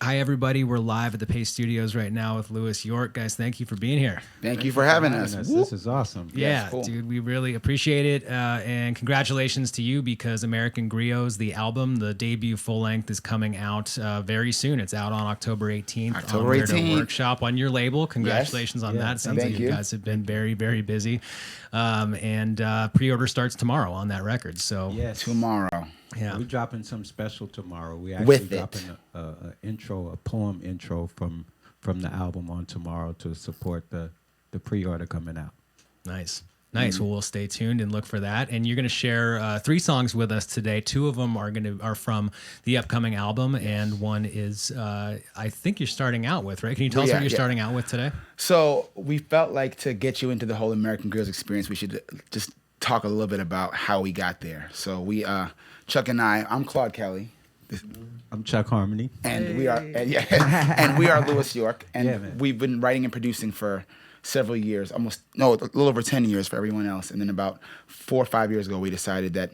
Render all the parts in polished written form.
Hi, everybody. We're live at the Paste Studios right now with Lewis York. Guys, thank you for being here. Thank you for having us. This is awesome. Yeah, cool. dude, we really appreciate it. And congratulations to you because American Griots, the album, the debut full length is coming out very soon. It's out on October 18th. October on Weirdo 18th. Workshop on your label. Congratulations on that. It sounds like you guys have been very, very busy. And pre-order starts tomorrow on that record. So Yes. Tomorrow. Yeah. We're dropping something special tomorrow. We With actually it. dropping a poem intro from the album on tomorrow to support the pre-order coming out. Nice. Well, we'll stay tuned and look for that. And you're going to share 3 songs with us today. 2 of them are from the upcoming album, and one is I think you're starting out with, right? Can you tell us what you're starting out with today? So we felt like to get you into the whole American Griots experience, we should just talk a little bit about how we got there. So we, Chuck and I'm Claude Kelly. I'm Chuck Harmony. And we are, and we are Lewis York. And man. we've been writing and producing for several years, a little over 10 years for everyone else. And then about 4 or 5 years ago, we decided that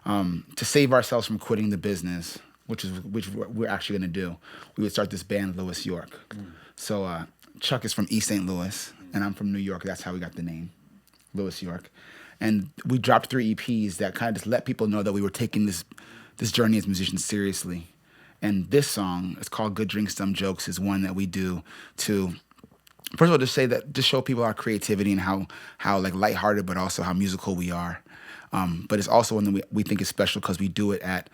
to save ourselves from quitting the business, which we're actually going to do, we would start this band, Lewis York. So Chuck is from East St. Louis, and I'm from New York. That's how we got the name, Lewis York. And we dropped 3 EPs that kind of just let people know that we were taking this journey as musicians seriously. And this song, it's called Good Drinks, Dumb Jokes, is one that we do to, first of all, just show people our creativity and how like lighthearted, but also how musical we are. But it's also one that we think is special because we do it at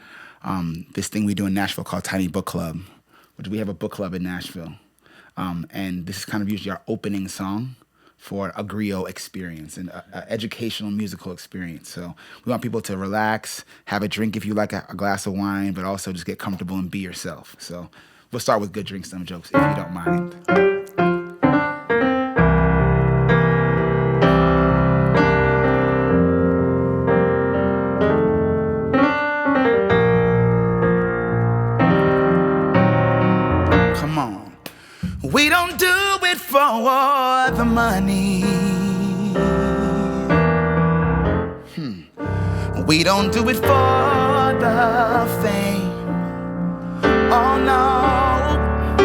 this thing we do in Nashville called Tiny Book Club, which we have a book club in Nashville. And this is kind of usually our opening song for a griot experience, an educational musical experience. So we want people to relax, have a drink if you like a glass of wine, but also just get comfortable and be yourself. So we'll start with Good Drinks, Dumb Jokes, if you don't mind. Come on. We don't do it for the money. We don't do it for the fame. Oh no.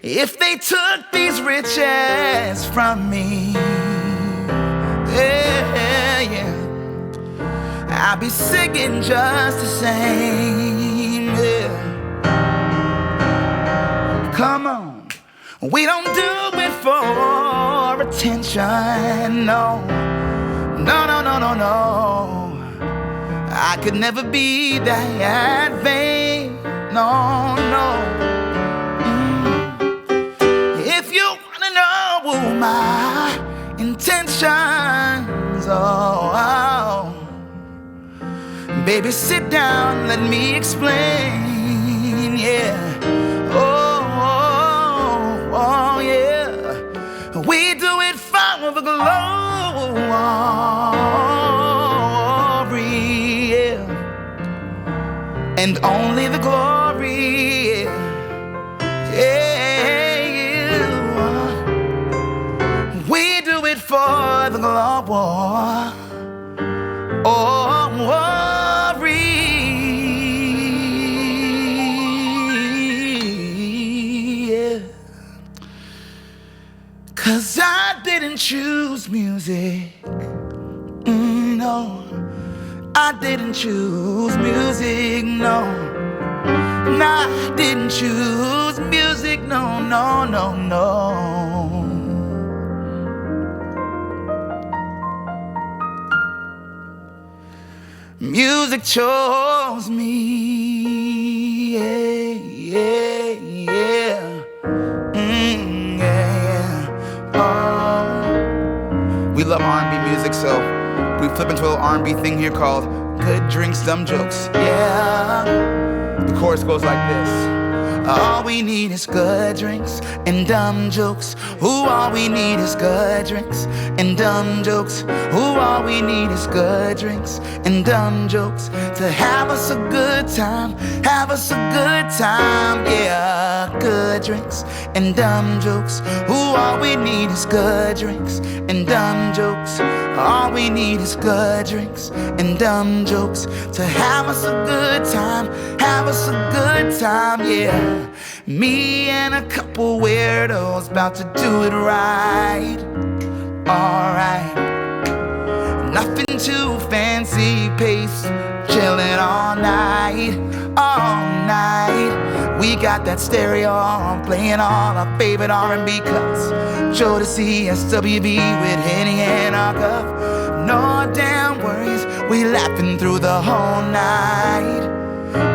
If they took these riches from me, I'd be singing just the same. Come on. We don't do it for attention, no. No. I could never be that vain, no. If you wanna know my intentions, baby, sit down, let me explain, Oh, yeah. We do it for the glory, and only the glory, We do it for the glory. Cause I didn't choose music, no. I didn't choose music, no. I didn't choose music, no. Music chose me, We love R&B music, so we flip into a little R&B thing here called Good Drinks, Dumb Jokes. The chorus goes like this. All we need is good drinks and dumb jokes. Ooh, all we need is good drinks and dumb jokes. Ooh, all we need is good drinks and dumb jokes to have us a good time, yeah. Good drinks and dumb jokes. Ooh, all we need is good drinks and dumb jokes. All we need is good drinks and dumb jokes to have us a good time, have us a good time, yeah. Me and a couple weirdos about to do it right, alright. Nothing too fancy, Paste, chillin' all night, all night. We got that stereo on, playing all our favorite R&B cuts. Jodeci, SWV with Henny and our cup. No damn worries, we laughing through the whole night.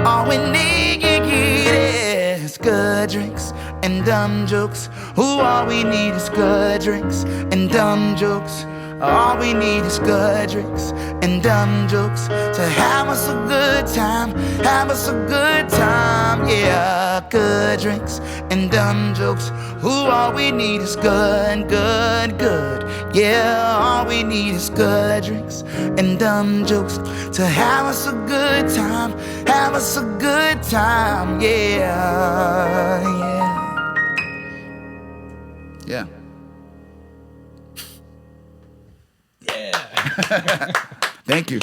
All we need is good drinks and dumb jokes. Ooh, all we need is good drinks and dumb jokes. All we need is good drinks and dumb jokes to have us a good time, have us a good time, yeah. Good drinks and dumb jokes. Ooh, all we need is good, good, good, yeah. All we need is good drinks and dumb jokes to have us a good time, have us a good time, yeah, yeah. Yeah. Thank you.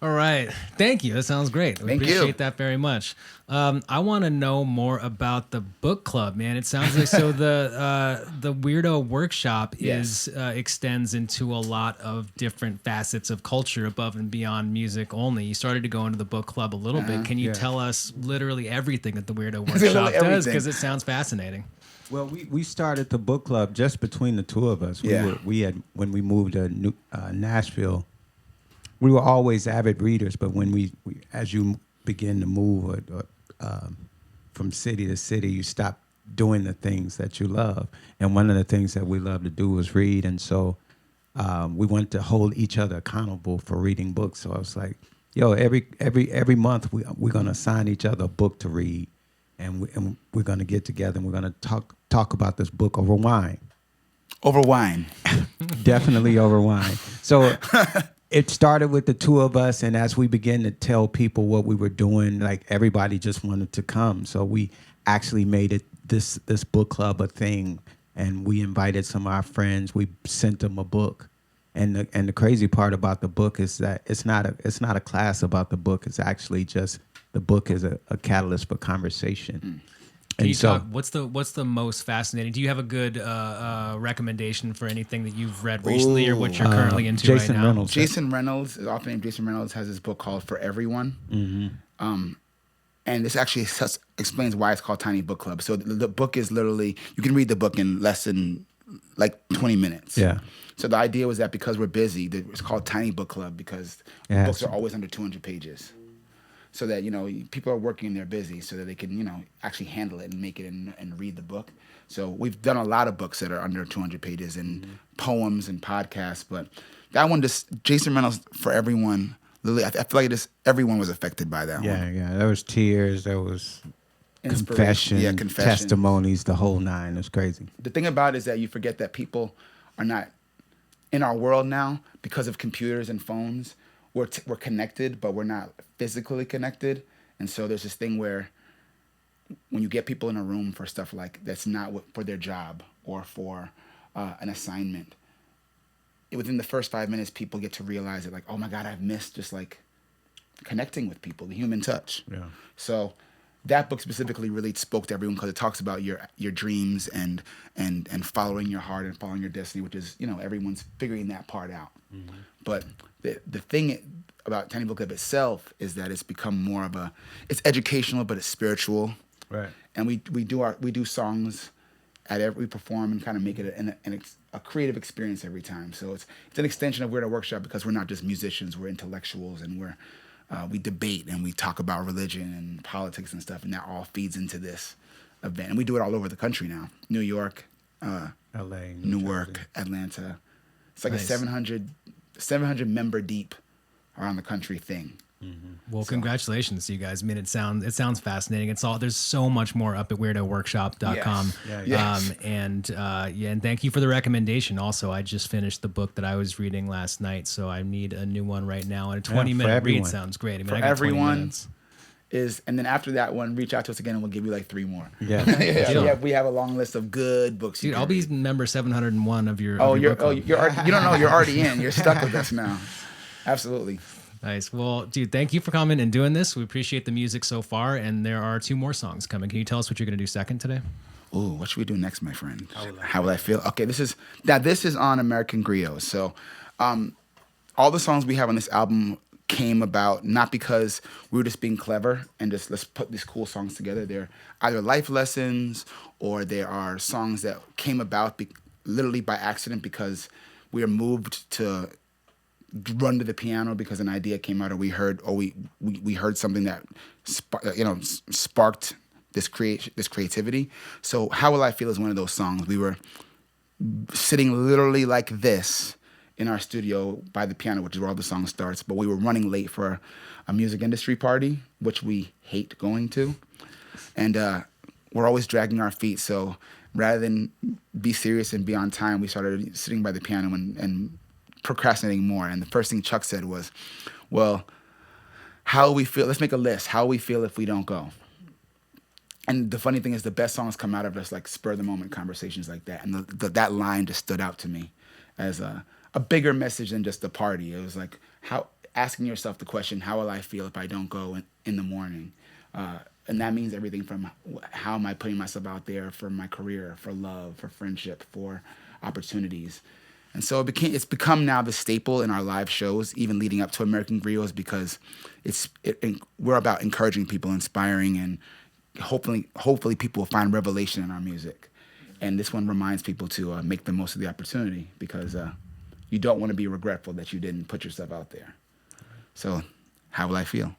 All right. Thank you. That sounds great. We Thank appreciate you. that very much. I want to know more about the book club, man. It sounds like so the Weirdo Workshop Yes. extends into a lot of different facets of culture above and beyond music only. You started to go into the book club a little bit. Can you tell us literally everything that the Weirdo Workshop does? everything. Because it sounds fascinating. Well, we started the book club just between the two of us. We had when we moved to Nashville, we were always avid readers. But when we as you begin to move from city to city, you stop doing the things that you love. And one of the things that we love to do was read. And so we wanted to hold each other accountable for reading books. So I was like, yo, every month we're gonna assign each other a book to read. And we're going to get together and we're going to talk about this book over wine. Over wine. Definitely over wine. So it started with the two of us, and as we began to tell people what we were doing, like everybody just wanted to come. So we actually made it this book club a thing, and we invited some of our friends. We sent them a book. And the crazy part about the book is that it's not a class about the book. It's actually just the book is a catalyst for conversation. Can you talk? What's the most fascinating? Do you have a good recommendation for anything that you've read recently or what you're currently into Jason right now? Reynolds. Jason Reynolds, his author named Jason Reynolds, has this book called For Everyone. Mm-hmm. And this actually explains why it's called Tiny Book Club. So the book is literally, you can read the book in less than like 20 minutes. Yeah. So the idea was that because we're busy, that it's called Tiny Book Club because books are always under 200 pages. So that, people are working and they're busy so that they can, actually handle it and make it and read the book. So we've done a lot of books that are under 200 pages and poems and podcasts. But that one, Jason Reynolds, For Everyone, Lily, I feel like everyone was affected by that one. Yeah. There was tears. There was confession, testimonies, the whole nine. It was crazy. The thing about it is that you forget that people are not in our world now because of computers and phones. We're connected, but we're not physically connected. And so there's this thing where when you get people in a room for stuff like that's not for their job or for an assignment, within the first 5 minutes, people get to realize that, like, oh my God, I've missed just like connecting with people, the human touch. Yeah. So that book specifically really spoke to everyone because it talks about your dreams and following your heart and following your destiny, which is, everyone's figuring that part out. Mm-hmm. But the thing about Tiny Book Club itself is that it's become more of it's educational, but it's spiritual. Right. And we do songs we perform and kind of make it a creative experience every time. So it's an extension of Weirdo Workshop because we're not just musicians, we're intellectuals, and we debate and we talk about religion and politics and stuff, and that all feeds into this event. And we do it all over the country now. New York, LA, Newark, Atlanta. It's like Nice. a 700 member deep around the country thing. Mm-hmm. Well, congratulations to you guys. I mean, it sounds fascinating. There's so much more up at weirdoworkshop.com. Yes. And thank you for the recommendation. Also, I just finished the book that I was reading last night, so I need a new one right now. And a 20-minute read sounds great. I mean, For I got 20 everyone. minutes. is, and then after that one, reach out to us again and we'll give you like 3 more. Yeah. We have a long list of good books. Dude, I'll be member 701 of your. You're already, you don't know, you're already in. You're stuck with us now. Absolutely. Nice. Well, dude, thank you for coming and doing this. We appreciate the music so far, and there are 2 more songs coming. Can you tell us what you're going to do second today? Ooh, what should we do next, my friend? How will I feel? Okay, this is on American Griot. So, all the songs we have on this album came about not because we were just being clever and just let's put these cool songs together. They're either life lessons or there are songs that came about literally by accident because we were moved to run to the piano because an idea came out or we heard something that sparked this creativity. So How Will I Feel is one of those songs. We were sitting literally like this in our studio by the piano, which is where all the song starts, but we were running late for a music industry party, which we hate going to. And we're always dragging our feet, so rather than be serious and be on time, we started sitting by the piano and procrastinating more. And the first thing Chuck said was, well, how we feel, let's make a list, how we feel if we don't go. And the funny thing is the best songs come out of just like spur of the moment conversations like that. And that line just stood out to me as a bigger message than just the party. It was like asking yourself the question, how will I feel if I don't go in the morning? And that means everything from how am I putting myself out there for my career, for love, for friendship, for opportunities. And so it's become now the staple in our live shows, even leading up to American Griots, because we're about encouraging people, inspiring, and hopefully people will find revelation in our music. And this one reminds people to make the most of the opportunity because you don't want to be regretful that you didn't put yourself out there. So, how will I feel?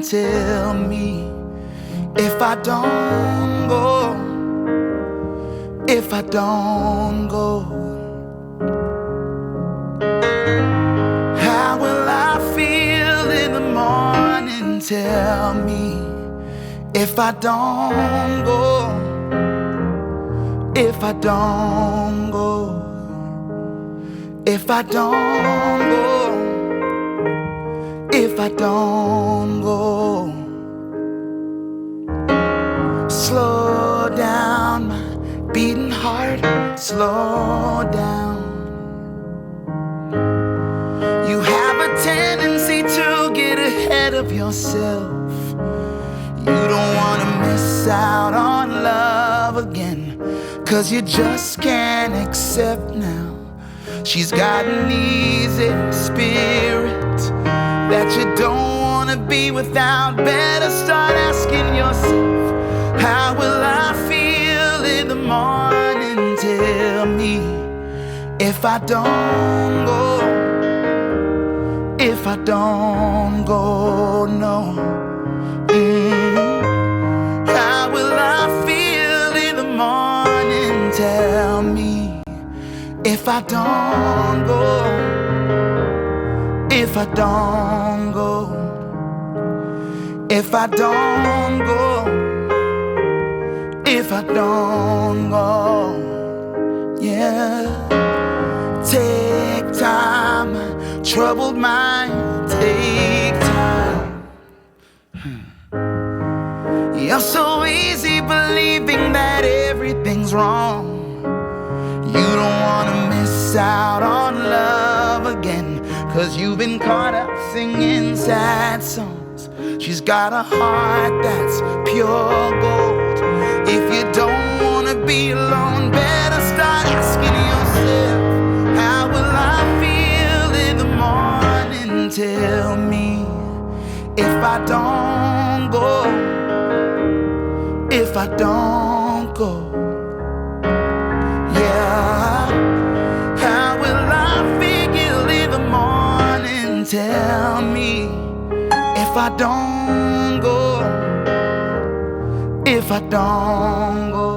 Tell me if I don't go, if I don't go, how will I feel in the morning? Tell me if I don't go, if I don't go, if I don't go, if I don't go. Slow down, my beating heart, slow down. You have a tendency to get ahead of yourself. You don't want to miss out on love again, 'cause you just can't accept now. She's got an easy spirit that you don't want to be without. Better start asking yourself, how will I feel in the morning? Tell me if I don't go, if I don't go, no. How will I feel in the morning? Tell me if I don't go, if I don't go, if I don't go, if I don't go, yeah. Take time, troubled mind, take time. You're so easy believing that everything's wrong. You don't wanna miss out on love again, 'cause you've been caught up singing sad songs. She's got a heart that's pure gold. If you don't wanna be alone, better start asking yourself, how will I feel in the morning? Tell me if I don't go, if I don't go, yeah. How will I feel in the morning? Tell me if I don't go, if I don't go,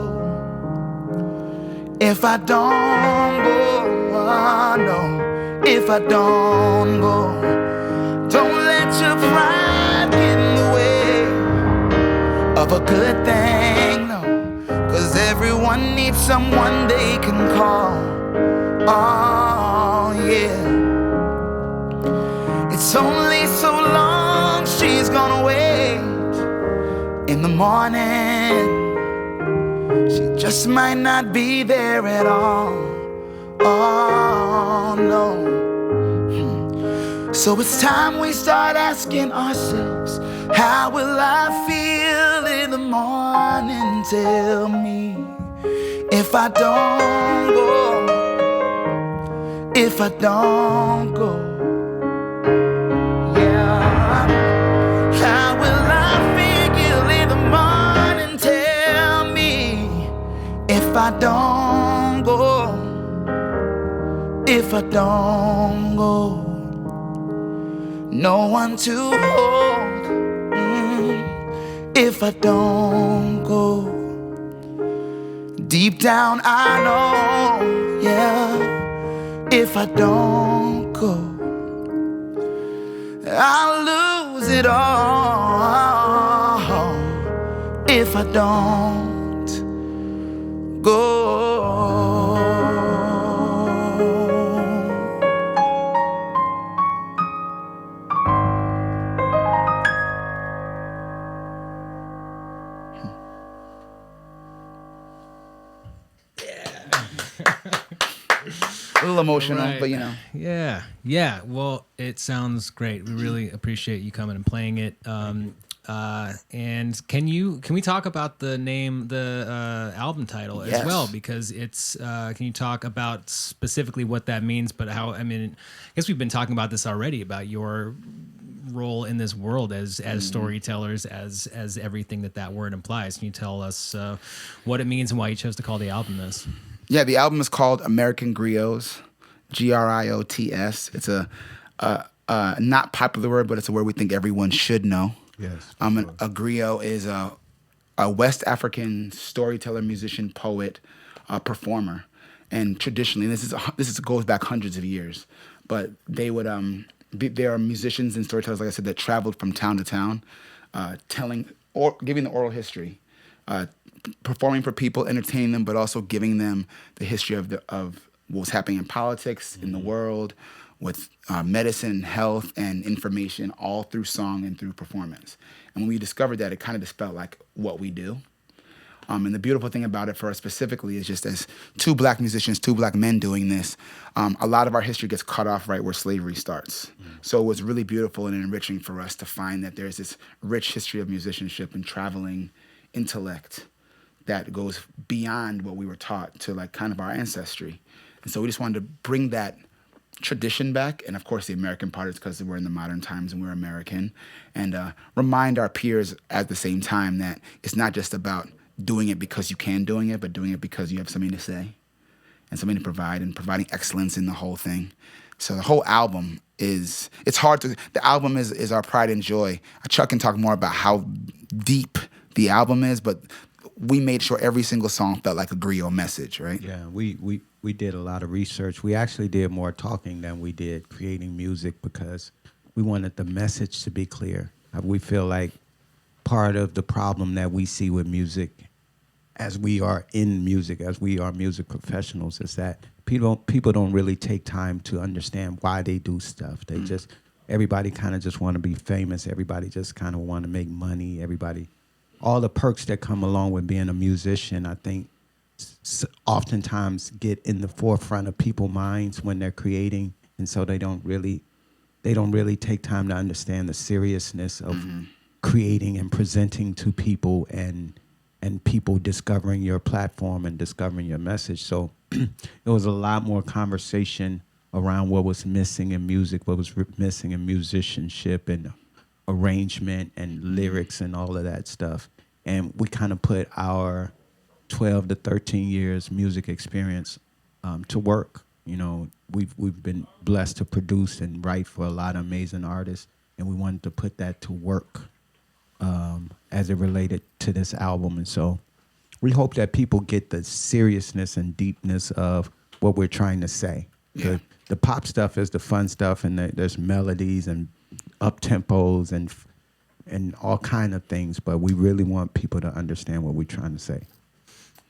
If I don't go, oh no, if I don't go, don't let your pride get in the way of a good thing, no. 'Cause everyone needs someone they can call. Oh yeah. It's only so long she's gonna wait. In the morning she just might not be there at all. Oh no. So it's time we start asking ourselves, how will I feel in the morning? Tell me, if I don't go, if I don't go, yeah, how will I feel in the morning? Tell me, if I don't go, if I don't go. No one to hold, if I don't go. Deep down I know, yeah, if I don't go, I'll lose it all if I don't go. A little emotional, Right. but you know. Yeah. Well, it sounds great. We really appreciate you coming and playing it. And can we talk about the name, the album title as Yes. well? Because it's can you talk about specifically what that means? But how, I mean, I guess we've been talking about this already, about your role in this world as storytellers, as everything that word implies. Can you tell us what it means and why you chose to call the album this? Yeah, the album is called American Griots, Griots. It's a not popular word, but it's a word we think everyone should know. Yes. A griot is a West African storyteller, musician, poet, performer, and traditionally, this goes back hundreds of years, but they would there are musicians and storytellers, like I said, that traveled from town to town, telling or giving the oral history. Performing for people, entertaining them, but also giving them the history of what was happening in politics, in the world, with medicine, health, and information, all through song and through performance. And when we discovered that, it kind of just felt like what we do. And the beautiful thing about it for us specifically is just as two black musicians, two black men doing this, a lot of our history gets cut off right where slavery starts. So it was really beautiful and enriching for us to find that there's this rich history of musicianship and traveling intellect that goes beyond what we were taught to, like, kind of our ancestry. And so we just wanted to bring that tradition back, and of course the American part is because we're in the modern times and we're American, and remind our peers at the same time that it's not just about doing it because you can doing it, but doing it because you have something to say and something to provide, and providing excellence in the whole thing. So the whole album the album is our pride and joy. Chuck can talk more about how deep the album is, but we made sure every single song felt like a griot message, right? Yeah, we did a lot of research. We actually did more talking than we did creating music because we wanted the message to be clear. We feel like part of the problem that we see with music, as we are in music, as we are music professionals, is that people don't really take time to understand why they do stuff. They everybody kind of just want to be famous. Everybody just kind of want to make money. All the perks that come along with being a musician, I think, oftentimes get in the forefront of people's minds when they're creating, and so they don't really take time to understand the seriousness of creating and presenting to people, and people discovering your platform and discovering your message. So it was a lot more conversation around what was missing in music, what was missing in musicianship and arrangement and lyrics and all of that stuff. And we kind of put our 12 to 13 years music experience to work. You know, we've been blessed to produce and write for a lot of amazing artists, and we wanted to put that to work as it related to this album. And so we hope that people get the seriousness and deepness of what we're trying to say. Yeah. The pop stuff is the fun stuff, and there's melodies and up tempos and all kind of things. But we really want people to understand what we're trying to say.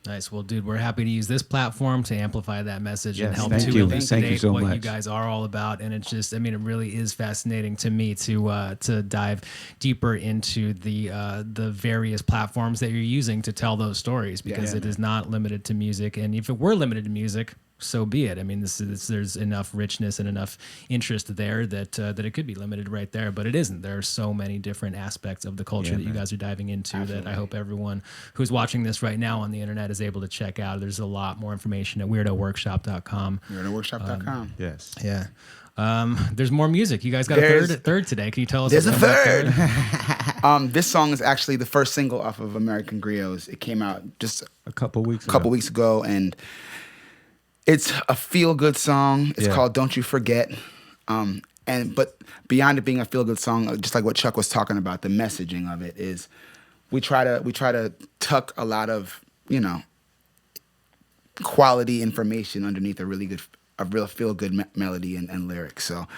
Nice. Well, dude, we're happy to use this platform to amplify that message and Yes, help thank to you. elucidate Thank you so what you much. guys are all about. And it's just, I mean, it really is fascinating to me to dive deeper into the various platforms that you're using to tell those stories, because it is not limited to music. And if it were limited to music, so be it. I mean, there's enough richness and enough interest there that it could be limited right there, but it isn't. There are so many different aspects of the culture that you guys are diving into that I hope everyone who's watching this right now on the internet is able to check out. There's a lot more information at weirdoworkshop.com. Weirdoworkshop.com. Yes. Yeah. There's more music. You guys got a third today. Can you tell us? There's a about third. This song is actually the first single off of American Griots. It came out just A couple weeks ago, and it's a feel-good song. It's Yeah. called "Don't You Forget," but beyond it being a feel-good song, just like what Chuck was talking about, the messaging of it is we try to tuck a lot of quality information underneath a real feel-good melody and lyrics. So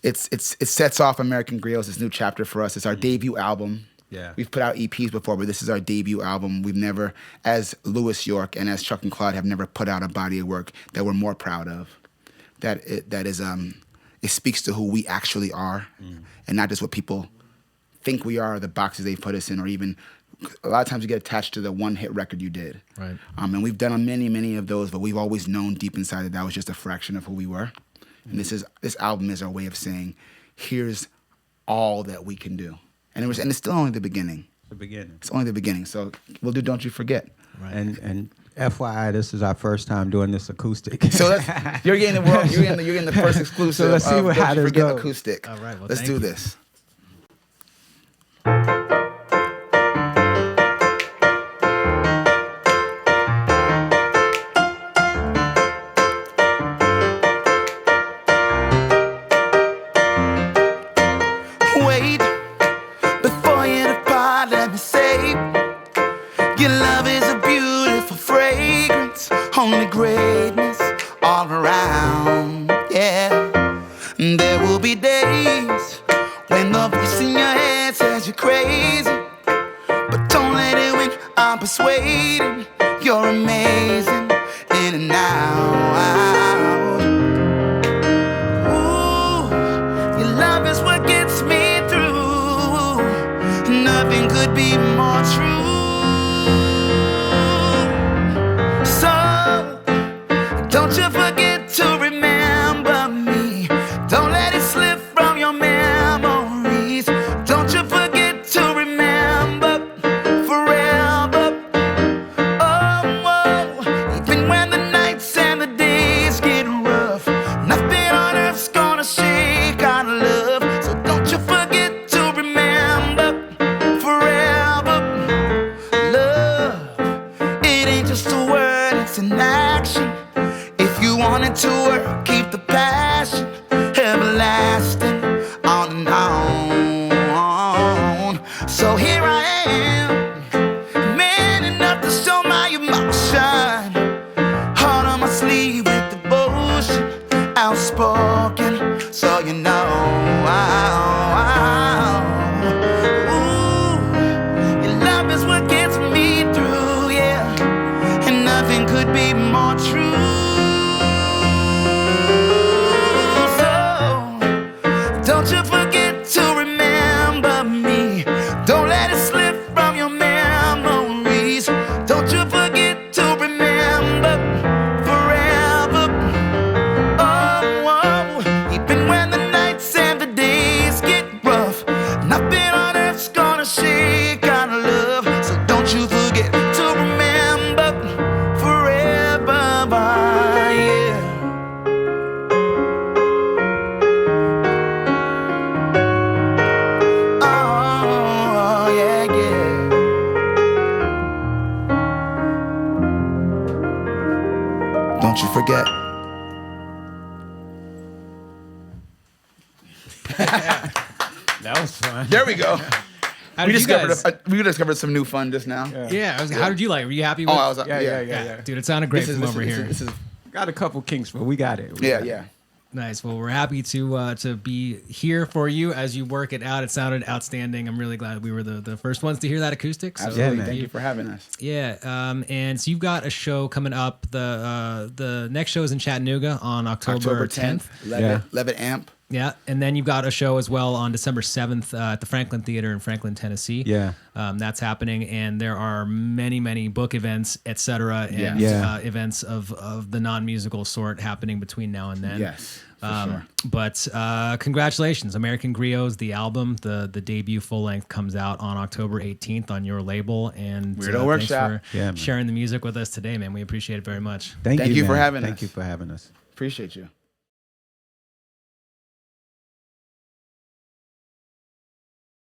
it sets off American Griots, this new chapter for us. It's our debut album. Yeah. We've put out EPs before, but this is our debut album. We've never, as Louis York and as Chuck and Claude, have never put out a body of work that we're more proud of. It speaks to who we actually are, and not just what people think we are, or the boxes they've put us in, or even a lot of times you get attached to the one-hit record you did. Right. And we've done many of those, but we've always known deep inside that was just a fraction of who we were. And this album is our way of saying, here's all that we can do. And it's still only the beginning. The beginning. It's only the beginning. So we'll do "Don't You Forget." Right. And FYI, this is our first time doing this acoustic. So you're getting the world. You're getting the first exclusive. So let's see of how "Don't You this Forget" goes. acoustic. All right, well, let's thank do you. this. Wait, before you depart, let me say, your love is a beautiful fragrance, only greatness all around, yeah. There will be days when the voice in your head says you're crazy, but don't let it win. I'm persuaded you're amazing in and out. Ooh, your love is what gets me through. Nothing could be more true. So don't you forget to remember me. Don't let it slip from your memories. Don't you forget to remember forever. Oh, even when the nights and the days get rough, nothing on earth's gonna shake our love. So don't you forget to remember forever. Love, it ain't just a word, it's an action. If you want it to work, keep the passion everlasting on and on. So here I am, man enough to show my emotion. Heart on my sleeve with devotion, outspoken, so you know. Ooh, your love is what gets me through, yeah, and nothing could be more true. So don't you forget to remember me. Don't let it slip from your memories. Don't you forget to remember forever. Oh, even when the nights and the days get rough, nothing on earth's gonna shake our love. So don't you forget to remember forever, yeah. Oh, yeah, yeah. Don't you forget. That was fun. There we go. How did you guys? We discovered some new fun just now. How did you like it? Were you happy with Oh, I was Yeah. Dude, it sounded great from over here. This is Got a couple kinks, but we got it. yeah. Nice. Well, we're happy to be here for you as you work it out. It sounded outstanding. I'm really glad we were the first ones to hear that acoustic. So Absolutely. man. Thank you for having us. Yeah. And so you've got a show coming up. The next show is in Chattanooga on October 10th. Levitt Amp. Yeah, and then you've got a show as well on December 7th at the Franklin Theater in Franklin, Tennessee. Yeah. That's happening, and there are many book events, etc., and events of the non-musical sort happening between now and then. Yes, for sure. But congratulations, American Griots, the album, the debut full length comes out on October 18th on your label, and Weirdo Workshop. Thanks for sharing the music with us today, man. We appreciate it very much. Thank you for man. having us. Thank you for having us. Appreciate you.